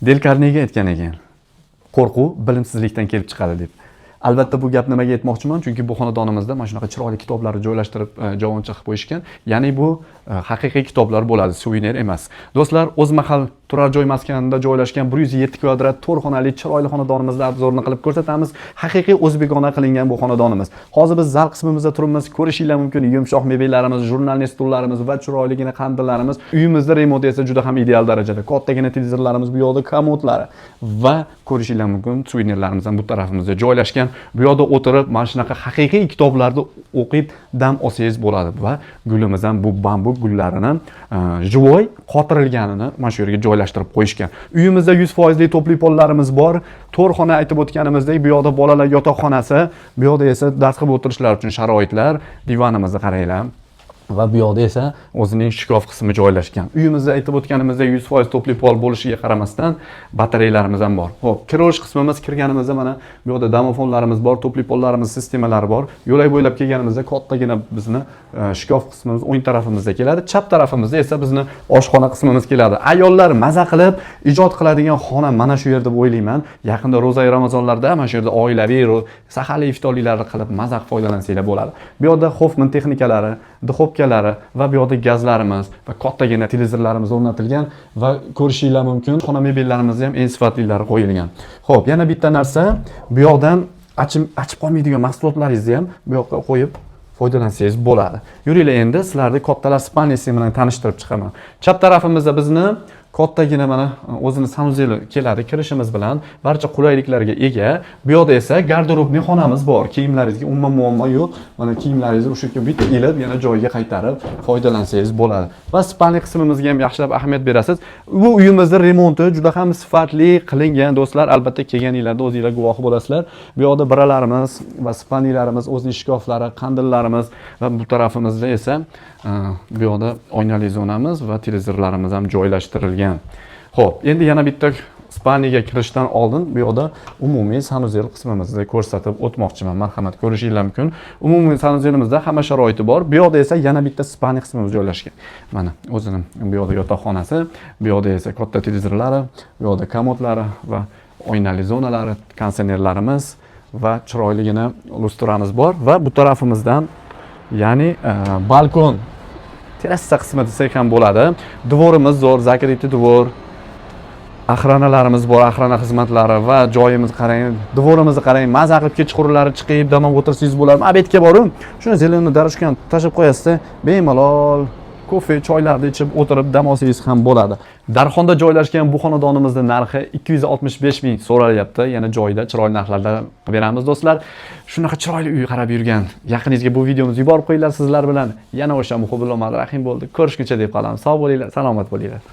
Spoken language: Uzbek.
Del Karnegi aytgan ekan. Qo'rquv bilimsizlikdan kelib chiqadi deb. Albatta bu gap nimaga aytmoqchiman? Chunki bu xonadonimizda mana shunaqa chiroyli kitoblarni joylashtirib javoncha qilib qo'yishgan. Ya'ni bu haqiqiy kitoblar bo'ladi, suvenir emas. Do'stlar, O'zmahal turar joy maskanida joylashgan 107 kvadrat to'rxonali chiroyli xonadonimizni obzorini qilib ko'rsatamiz. Haqiqiy o'zbekona qilingan bu xonadonimiz. Hozir biz zal qismimizda turibmiz. Ko'rishinglar mumkin, yumshoq mebellarimiz, jurnalli stullarimiz va chiroyligina qandillarimiz. Uyimizda remont esa juda ham ideal darajada. Kattagina televizorlarimiz, bu yoqda komodlari va ko'rishinglar mumkin, suvenirlarimiz ham bu tarafimizda joylashgan. Bu yoqda o'tirib, mana shunaqa haqiqiy kitoblarni o'qib dam olsangiz bo'ladi va gulimiz ham bu bambuk gullarini jivoy qotirilganini mana shu yerga joylashtirib qo'yishgan. Uyimizda 100% topli pollarimiz bor. To'rxona aytib o'tganimizdek, bu yoqda bolalar yotoqxonasi, bu yoqda esa dars qilib o'tirishlari uchun sharoitlar, divanimizni qaranglar. Va bu yoqda esa o'zining shkaf qismi joylashgan. Uyimizda aytib o'tganimizdek 100% topli pol bo'lishiga qaramasdan batareyalarimiz ham bor. Xo'p, kirish qismimiz kirganimizda mana bu yoqda domofonlarimiz bor, topli pollarimiz, sistemalari bor. Yo'lak bo'ylab kelganimizda kattagina bizni shkaf qismimiz o'ng tarafimizda keladi. Chap tarafimizda esa bizni oshxona qismimiz keladi. Ayollar maza qilib ijod qiladigan xona mana shu yerda deb o'ylayman. Yaqinda ro'za Ramazonlarda mana shu yerda oilaviy saharlik iftorliklarni qilib maza qilib foydalansanglar bo'ladi. Bu yoqda Hoffman texnikalari, duxovkalari va bu yoqda gazlarimiz va kattagina televizorlarimiz o'rnatilgan va ko'rishinglar mumkin, xona mebellarimiz ham eng sifatlilari qo'yilgan. Xo'p, yana bitta narsa, bu yoqdan achib qolmaydigan mahsulotlaringizni ham bu yoqqa qo'yib foydalansangiz bo'ladi. Yuringlar, endi sizlarni kattalar spalniyasi bilan tanishtirib chiqaman. Chap tarafimizda bizni kattagina mana o'zini sanuzeli keladi. Kirishimiz bilan barcha qulayliklarga ega. Bu yoqda esa garderobli xonamiz bor. Kiyimlaringizga umuman muammo yo'q. Mana kiyimlaringizni o'sha yerga bitta ilib, yana joyiga qaytarib foydalansangiz bo'ladi. Va spalni qismimizga ham yaxshilab ahamiyat berasiz. Bu uyimizning remonti juda ham sifatli qilingan do'stlar. Albatta kelganinglarda o'zingizlar guvohi bo'lasizlar. Bu yoqda biralarimiz va spalnilarimiz, o'zining shkaflari, qandillarimiz va bu tarafimizda esa bu yoqda oynali zonamiz va televizorlarimiz ham joylashtirilgan. Xo'p, endi yana bitta spalniyaga kirishdan oldin bu yoqda umumiy sanuzel qismimizni ko'rsatib o'tmoqchiman. Marhamat, ko'rishinglar mumkin. Umumiy sanuzelimizda hamma sharoiti bor. Bu yoqda esa yana bitta spalniya qismimiz joylashgan. Mana o'zining bu yoqda yotoqxonasi, bu yoqda esa katta televizorlari, bu yoqda komodlari va oynali zonalari, kondisionerlarimiz va chiroyligina lustramiz bor va bu tarafimizdan ya'ni balkon terrasa qismi desak ham bo'ladi. Dvorimiz zo'r, zakritli dvor. Axranalarimiz bor, axrana xizmatlari va joyimiz qarang, dvorimizni qarang, maza qilib kechqurunlari chiqib, dam olib o'tirsangiz bo'ladi. Abedga borib, shuni zeleni darashkan tashib qo'yasiz, bemalol kofe, choylarni ichib o'tirib dam olsangiz ham bo'ladi. Darxonda joylashgan bu xonadonimizning narxi 265 ming so'ralyapti. Yana joyida chiroyli narxlarda beramiz do'stlar. Shunaqa chiroyli uy qarab yurgan yaqiningizga bu videomizni yuborib qo'yinglar. Sizlar bilan yana o'sha Muhibullo Rahim bo'ldi. Ko'rishguncha deb qolamiz. Sog' bo'linglar, salomat bo'linglar.